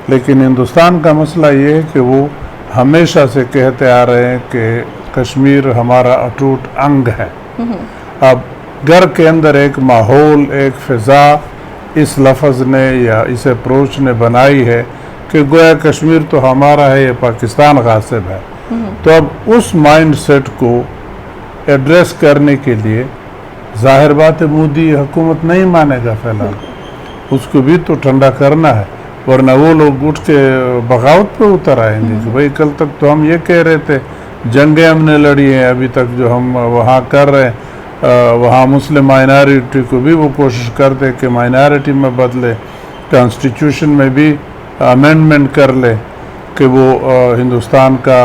लेकिन हिंदुस्तान का मसला ये है कि वो हमेशा से कहते आ रहे हैं कि कश्मीर हमारा अटूट अंग है। अब घर के अंदर एक माहौल, एक फ़िज़ा इस लफ्ज़ ने या इस अप्रोच ने बनाई है कि गोया कश्मीर तो हमारा है, ये पाकिस्तान गासिब है। तो अब उस माइंड सेट को एड्रेस करने के लिए ज़ाहिर बात है मोदी हुकूमत नहीं मानेगा फ़िलहाल, उसको भी तो ठंडा करना है, वरना वो लोग उठ के बगावत पे उतर आएंगे कि भाई कल तक तो हम ये कह रहे थे, जंगें हमने लड़ी हैं, अभी तक जो हम वहाँ कर रहे हैं वहाँ मुस्लिम माइनॉरिटी को भी वो कोशिश करते कि माइनॉरिटी में बदले, कॉन्स्टिट्यूशन में भी अमेंडमेंट कर ले कि वो हिंदुस्तान का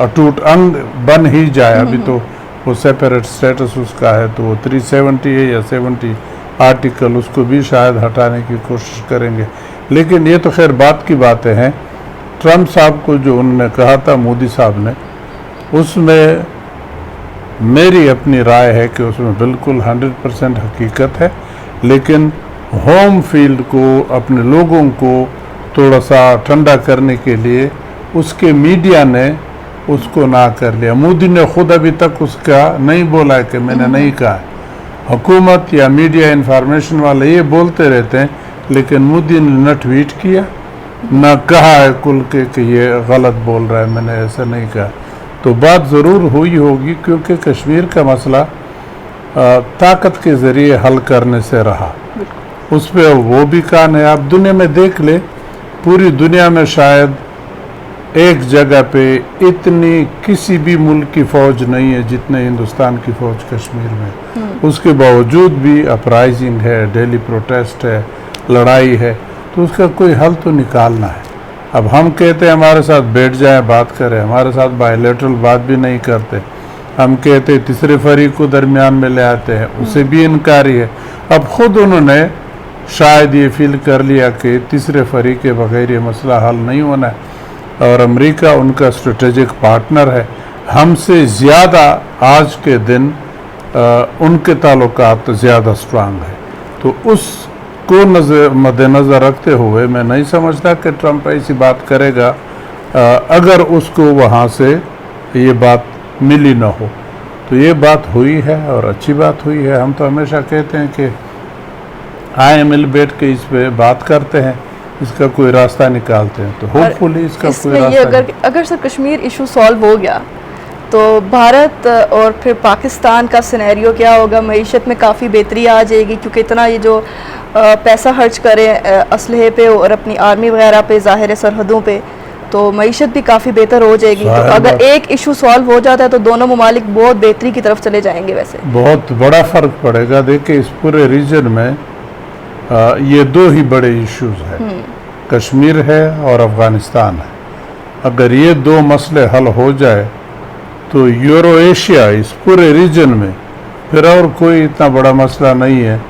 अटूट अंग बन ही जाए। अभी तो वो सेपरेट स्टेटस उसका है, तो वो 370 है या 70 आर्टिकल, उसको भी शायद हटाने की कोशिश करेंगे। लेकिन ये तो खैर बात की बातें हैं। ट्रंप साहब को जो उन्होंने कहा था मोदी साहब ने, उसमें मेरी अपनी राय है कि उसमें बिल्कुल 100% हकीकत है, लेकिन होम फील्ड को, अपने लोगों को थोड़ा सा ठंडा करने के लिए उसके मीडिया ने उसको ना कर लिया। मोदी ने खुद अभी तक उसका नहीं बोला है कि मैंने नहीं कहा है। हुकूमत या मीडिया इंफॉर्मेशन वाले ये बोलते रहते हैं, लेकिन मोदी ने न ट्वीट किया न कहा है खुल के कि ये गलत बोल रहा है, मैंने ऐसा नहीं कहा। तो बात ज़रूर हुई होगी, क्योंकि कश्मीर का मसला ताकत के ज़रिए हल करने से रहा, उस पर वो भी कान है। आप दुनिया में देख ले, पूरी दुनिया में शायद एक जगह पे इतनी किसी भी मुल्क की फ़ौज नहीं है जितने हिंदुस्तान की फ़ौज कश्मीर में। उसके बावजूद भी अपराइजिंग है, डेली प्रोटेस्ट है, लड़ाई है, तो उसका कोई हल तो निकालना है। अब हम कहते हैं हमारे साथ बैठ जाए, बात करें, हमारे साथ बायलैटरल बात भी नहीं करते। हम कहते तीसरे फरीक को दरमियान में ले आते हैं, उसे भी इनकारी है। अब खुद उन्होंने शायद ये फील कर लिया कि तीसरे फरीक के बगैर ये मसला हल नहीं होना है, और अमेरिका उनका स्ट्रेटेजिक पार्टनर है। हमसे ज़्यादा आज के दिन उनके ताल्लुकात ज़्यादा स्ट्रांग है। तो उसको मद्देनज़र रखते हुए मैं नहीं समझता कि ट्रंप ऐसी बात करेगा अगर उसको वहाँ से ये बात मिली ना हो। तो ये बात हुई है और अच्छी बात हुई है। हम तो हमेशा कहते हैं कि आए मिल बैठ के इस पे बात करते हैं, इसका कोई रास्ता निकालते हैं, तो होपफुली इसका कोई रास्ता। अगर सर कश्मीर इशू सॉल्व हो गया तो भारत और फिर पाकिस्तान का सिनेरियो क्या होगा? मईशत में काफ़ी बेहतरी आ जाएगी, क्योंकि इतना ये जो पैसा खर्च करें असलहे पे और अपनी आर्मी वगैरह पे, ज़ाहिर सरहदों पे, तो मईशत भी काफ़ी बेहतर हो जाएगी। तो अगर एक इशू सॉल्व हो जाता है तो दोनों ममालिक बहुत बेहतरी की तरफ चले जाएंगे। वैसे बहुत बड़ा फ़र्क पड़ेगा। देखिए इस पूरे रीजन में ये दो ही बड़े इश्यूज हैं, कश्मीर है और अफ़गानिस्तान है। अगर ये दो मसले हल हो जाए तो यूरो एशिया, इस पूरे रीजन में फिर और कोई इतना बड़ा मसला नहीं है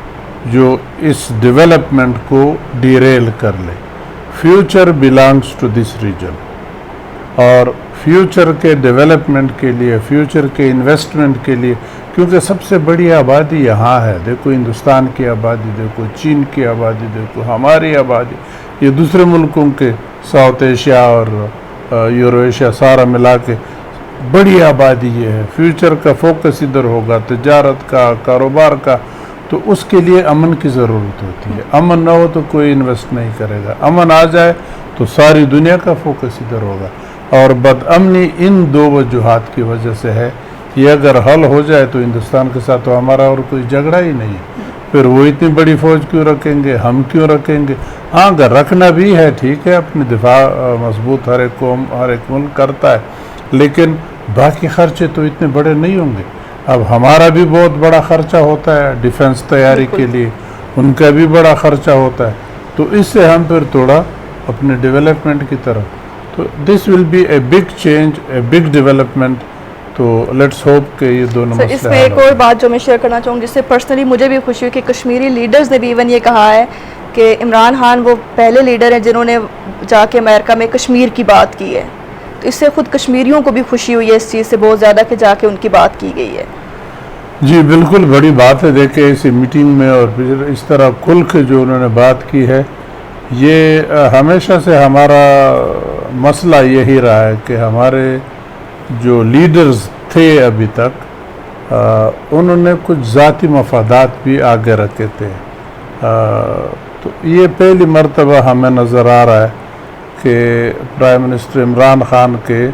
जो इस डेवलपमेंट को डिरेल कर ले। Future belongs to this region, और फ्यूचर के डेवलपमेंट के लिए, फ्यूचर के इन्वेस्टमेंट के लिए, क्योंकि सबसे बड़ी आबादी यहाँ है। देखो हिंदुस्तान की आबादी, देखो चीन की आबादी, देखो हमारी आबादी, ये दूसरे मुल्कों के साउथ एशिया और यूरो एशिया सारा मिला के बड़ी आबादी ये है। फ्यूचर का फोकस इधर होगा, तिजारत का, कारोबार का, तो उसके लिए अमन की ज़रूरत होती है। अमन ना हो तो कोई इन्वेस्ट नहीं करेगा। अमन आ जाए तो सारी दुनिया का फोकस इधर होगा। और बदअमनी इन दो वजूहात की वजह से है। ये अगर हल हो जाए तो हिंदुस्तान के साथ तो हमारा और कोई झगड़ा ही नहीं है। फिर वो इतनी बड़ी फ़ौज क्यों रखेंगे, हम क्यों रखेंगे? हाँ, अगर रखना भी है ठीक है, अपनी दिफा मजबूत हर एक कौम, हर एक मुल्क करता है, लेकिन बाकी खर्चे तो इतने बड़े नहीं होंगे। अब हमारा भी बहुत बड़ा खर्चा होता है डिफेंस तैयारी के लिए, उनका भी बड़ा खर्चा होता है। तो इससे हम फिर थोड़ा अपने डेवलपमेंट की तरफ, तो this will be a big change, a big development. तो लेट्स होप कि ये दोनों मसले। इसमें एक और बात जो मैं शेयर करना चाहूँगी, जिससे पर्सनली मुझे भी खुशी हुई कि कश्मीरी लीडर्स ने भी इवन ये कहा है कि इमरान खान वो पहले लीडर हैं जिन्होंने जाके अमेरिका में कश्मीर की बात की है। तो इससे खुद कश्मीरियों को भी खुशी हुई है इस चीज़ से बहुत ज़्यादा कि जाके उनकी बात की गई है। जी बिल्कुल, बड़ी बात है। देखिए इस मीटिंग में और फिर इस तरह खुल के जो उन्होंने बात की है, ये हमेशा से हमारा मसला यही रहा है कि हमारे जो लीडर्स थे अभी तक उन्होंने कुछ ज़ाती मफादात भी आगे रखे थे। तो ये पहली मर्तबा हमें नज़र आ रहा है कि प्राइम मिनिस्टर इमरान खान के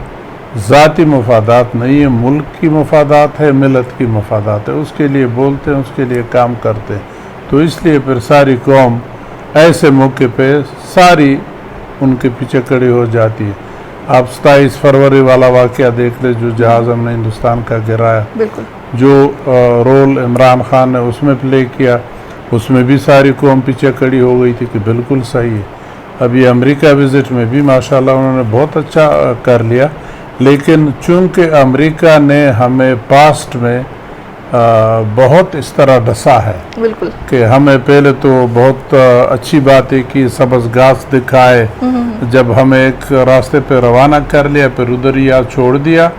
ज़ाती मफादात नहीं है, मुल्क की मफादात है, मिलत की मफादात है, उसके लिए बोलते हैं, उसके लिए काम करते हैं। तो इसलिए फिर सारी कौम ऐसे मौके पे सारी उनके पीछे खड़ी हो जाती है। आप 27 फरवरी वाला वाक़या देख ले, जो जहाज़ हमने हिंदुस्तान का गिराया, बिल्कुल जो रोल इमरान खान ने उसमें प्ले किया, उसमें भी सारी कौम पीछे खड़ी हो गई थी कि बिल्कुल सही है। अभी अमेरिका विज़िट में भी माशाल्लाह उन्होंने बहुत अच्छा कर लिया, लेकिन चूंकि अमेरिका ने हमें पास्ट में बहुत इस तरह डसा है बिल्कुल कि हमें पहले तो बहुत अच्छी बात है कि सबज घास दिखाए, जब हमें एक रास्ते पे रवाना कर लिया फिर उधर ही या छोड़ दिया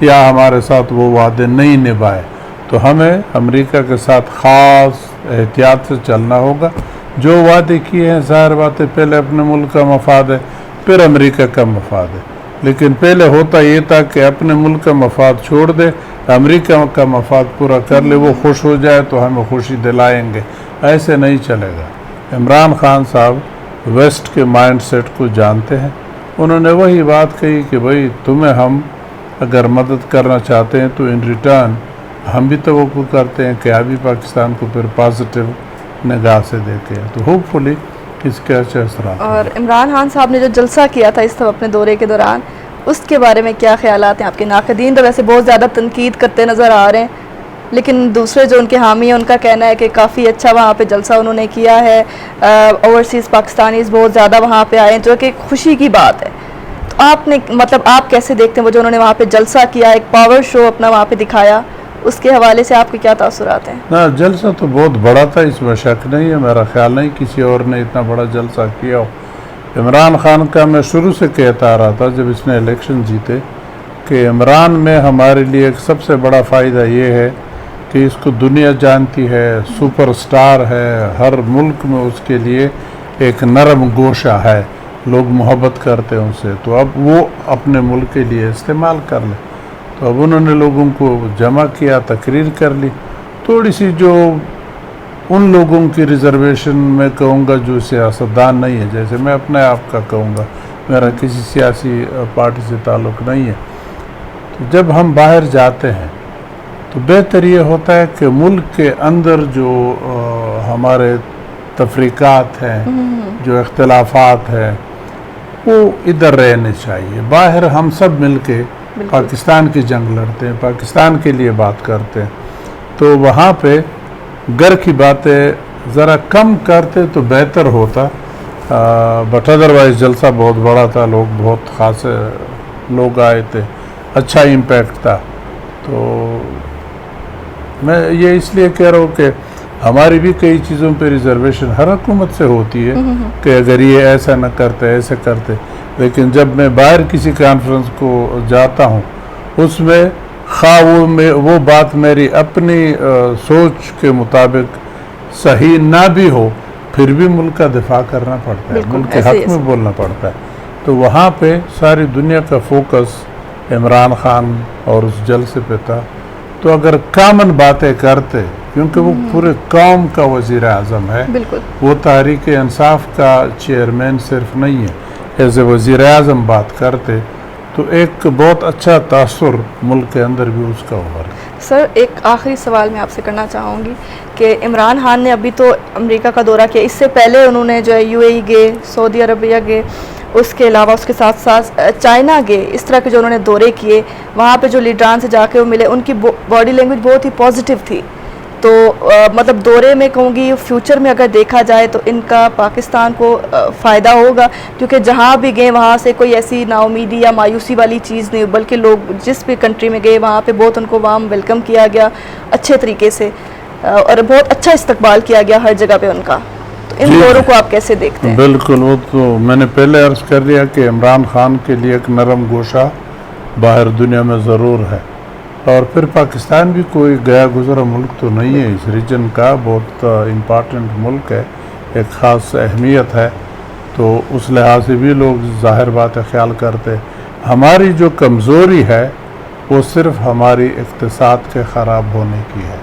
या हमारे साथ वो वादे नहीं निभाए। तो हमें अमेरिका के साथ ख़ास एहतियात से चलना होगा। जो वादे किए हैं ज़ाहिर बात है पहले अपने मुल्क का मफाद है, फिर अमेरिका का मफाद है, लेकिन पहले होता ये था कि अपने मुल्क का मफाद छोड़ दे, अमेरिका का मफाद पूरा कर ले, वो खुश हो जाए तो हमें खुशी दिलाएंगे। ऐसे नहीं चलेगा। इमरान खान साहब वेस्ट के माइंड सेट को जानते हैं। उन्होंने वही बात कही कि भाई तुम्हें हम अगर मदद करना चाहते हैं तो इन रिटर्न हम भी तवक्कुल करते हैं कि अभी पाकिस्तान को फिर पॉजिटिव निगाह से देखें। तो होपफुली इसके अच्छे असर। और इमरान खान साहब ने जो जलसा किया था इस अपने दौरे के दौरान, उसके बारे में क्या ख्यालात हैं आपके? नाक़दीन तो वैसे बहुत ज़्यादा तनकीद करते नज़र आ रहे हैं, लेकिन दूसरे जो उनके हामी हैं उनका कहना है कि काफ़ी अच्छा वहाँ पे जलसा उन्होंने किया है, ओवरसीज़ पाकिस्तानीज़ बहुत ज़्यादा वहाँ पे आए हैं, जो कि खुशी की बात है। तो आपने मतलब आप कैसे देखते हैं वो जो उन्होंने वहाँ पे जलसा किया, एक पावर शो अपना वहाँ पे दिखाया, उसके हवाले से आपके क्या तासुरात हैं? ना, जलसा तो बहुत बड़ा था, इसमें शक नहीं है। मेरा ख्याल नहीं किसी और ने इतना बड़ा जलसा किया हो। इमरान खान का मैं शुरू से कहता आ रहा था जब इसने इलेक्शन जीते कि इमरान में हमारे लिए एक सबसे बड़ा फ़ायदा ये है कि इसको दुनिया जानती है, सुपरस्टार है, हर मुल्क में उसके लिए एक नरम गोशा है, लोग मोहब्बत करते हैं उससे, तो अब वो अपने मुल्क के लिए इस्तेमाल कर ले। तो अब उन्होंने लोगों को जमा किया, तकरीर कर ली। थोड़ी सी जो उन लोगों की रिजर्वेशन में कहूँगा जो सियासतदान नहीं है, जैसे मैं अपने आप का कहूँगा, मेरा किसी सियासी पार्टी से ताल्लुक़ नहीं है, तो जब हम बाहर जाते हैं तो बेहतर ये होता है कि मुल्क के अंदर जो हमारे तफरीक़ात हैं, जो इख्तिलाफ़ात हैं, वो इधर रहने चाहिए। बाहर हम सब मिल के पाकिस्तान की जंग लड़ते हैं, पाकिस्तान के लिए बात करते हैं, तो वहाँ पे घर की बातें ज़रा कम करते तो बेहतर होता। बट अदरवाइज़ जलसा बहुत बड़ा था, लोग बहुत ख़ास लोग आए थे, अच्छा इम्पैक्ट था। तो मैं ये इसलिए कह रहा हूँ कि हमारी भी कई चीज़ों पे रिजर्वेशन हर हुकूमत से होती है कि अगर ये ऐसा न करते, ऐसे करते, लेकिन जब मैं बाहर किसी कॉन्फ्रेंस को जाता हूँ उसमें खा वो बात मेरी अपनी सोच के मुताबिक सही ना भी हो, फिर भी मुल्क का दिफा करना पड़ता है, मुल्क के हक़ में बोलना पड़ता है। तो वहाँ पे सारी दुनिया का फोकस इमरान खान और उस जलसे पे था। तो अगर कामन बातें करते, क्योंकि वो पूरे कौम का वज़ीर आज़म है, वो तहरीक इंसाफ का चेयरमैन सिर्फ नहीं है, एज ए वज़ीर आज़म बात करते तो एक बहुत अच्छा तासुर मुल्क के अंदर भी उसका उभर। सर, एक आखिरी सवाल मैं आपसे करना चाहूँगी कि इमरान खान ने अभी तो अमेरिका का दौरा किया, इससे पहले उन्होंने जो है यूएई गए, सऊदी अरबिया गए, उसके अलावा उसके साथ साथ चाइना गए, इस तरह के जो उन्होंने दौरे किए, वहाँ पे जो लीडरान से जाके वो मिले, उनकी बॉडी लैंग्वेज बहुत ही पॉजिटिव थी। तो मतलब दौरे में कहूँगी फ्यूचर में अगर देखा जाए तो इनका पाकिस्तान को फ़ायदा होगा, क्योंकि जहाँ भी गए वहाँ से कोई ऐसी नाउमीदी या मायूसी वाली चीज़ नहीं, बल्कि लोग जिस भी कंट्री में गए वहाँ पे बहुत उनको वार्म वेलकम किया गया अच्छे तरीके से, और बहुत अच्छा इस्तकबाल किया गया हर जगह पे उनका। तो इन दौरों को आप कैसे देखते हैं? बिल्कुल, वो तो मैंने पहले अर्ज़ कर दिया कि इमरान खान के लिए एक नरम गोशा बाहर दुनिया में ज़रूर है, और फिर पाकिस्तान भी कोई गया गुज़रा मुल्क तो नहीं है, इस रीजन का बहुत इम्पॉर्टेंट मुल्क है, एक ख़ास अहमियत है। तो उस लिहाज से भी लोग ज़ाहिर बात है ख्याल करते। हमारी जो कमज़ोरी है वो सिर्फ हमारी इक़्तिसाद के ख़राब होने की है।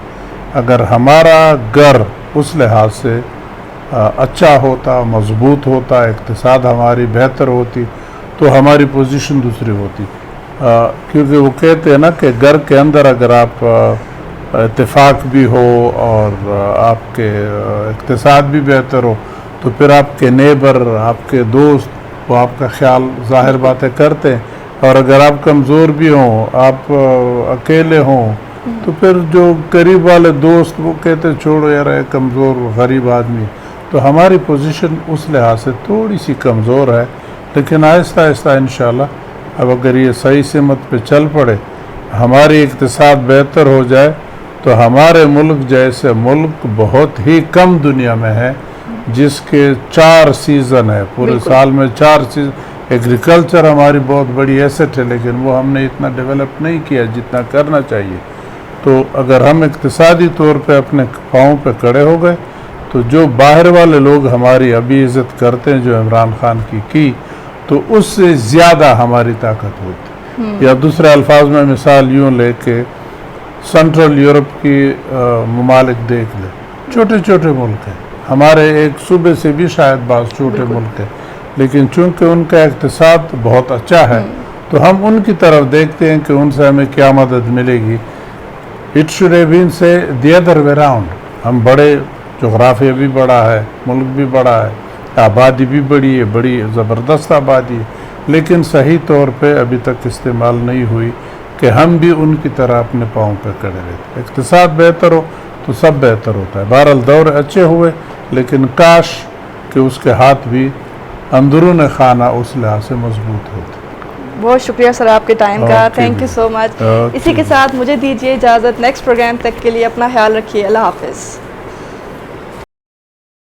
अगर हमारा घर उस लिहाज से अच्छा होता, मजबूत होता, इक़्तिसाद हमारी बेहतर होती, तो हमारी पोजीशन दूसरी होती। क्योंकि वो कहते हैं ना कि घर के अंदर अगर आप इत्तेफाक भी हो और आपके इक़्तिसाद भी बेहतर हो, तो फिर आपके नेबर, आपके दोस्त वो आपका ख्याल ज़ाहिर बातें करते हैं। और अगर आप कमज़ोर भी हों, आप अकेले हों, तो फिर जो करीब वाले दोस्त वो कहते छोड़ो यार ये कमज़ोर गरीब आदमी। तो हमारी पोजीशन उस लिहाज से थोड़ी सी कमज़ोर है, लेकिन आहिस्ता आहिस्ता इंशाअल्लाह अब अगर ये सही सिमत पे चल पड़े, हमारी इक़्तिसाद बेहतर हो जाए, तो हमारे मुल्क जैसे मुल्क बहुत ही कम दुनिया में है जिसके 4 सीज़न है, पूरे साल में 4 सीज़न। एग्रीकल्चर हमारी बहुत बड़ी एसेट है, लेकिन वो हमने इतना डेवलप नहीं किया जितना करना चाहिए। तो अगर हम इक़्तिसादी तौर पे अपने पाँव पे खड़े हो गए, तो जो बाहर वाले लोग हमारी अभी इज़्ज़त करते हैं जो इमरान खान की, तो उससे ज़्यादा हमारी ताकत होती। या दूसरे अल्फाज में मिसाल यूँ लेके सेंट्रल यूरोप की ममालिक देख ले, छोटे छोटे मुल्क हैं, हमारे एक सूबे से भी शायद बाज़ छोटे मुल्क हैं, लेकिन चूँकि उनका इक़्तिसाद बहुत अच्छा है, तो हम उनकी तरफ देखते हैं कि उनसे हमें क्या मदद मिलेगी। इट शुड हैव बीन से द अदर वे राउंड। हम बड़े, जोग्राफिया भी बड़ा है, मुल्क भी बड़ा है, आबादी भी बड़ी है, बड़ी ज़बरदस्त आबादी है, लेकिन सही तौर पे अभी तक इस्तेमाल नहीं हुई कि हम भी उनकी तरह अपने पाँव पे खड़े रहते। इक़्तिसाद बेहतर हो तो सब बेहतर होता है। बहरहाल दौर अच्छे हुए, लेकिन काश कि उसके हाथ भी अंदरून खाना उस लिहाज से मजबूत होते। बहुत शुक्रिया सर आपके टाइम का, Okay, thank you so much. इसी के साथ मुझे दीजिए इजाज़त। नेक्स्ट प्रोग्राम तक के लिए अपना ख्याल रखिए। अल्लाह हाफ़िज़।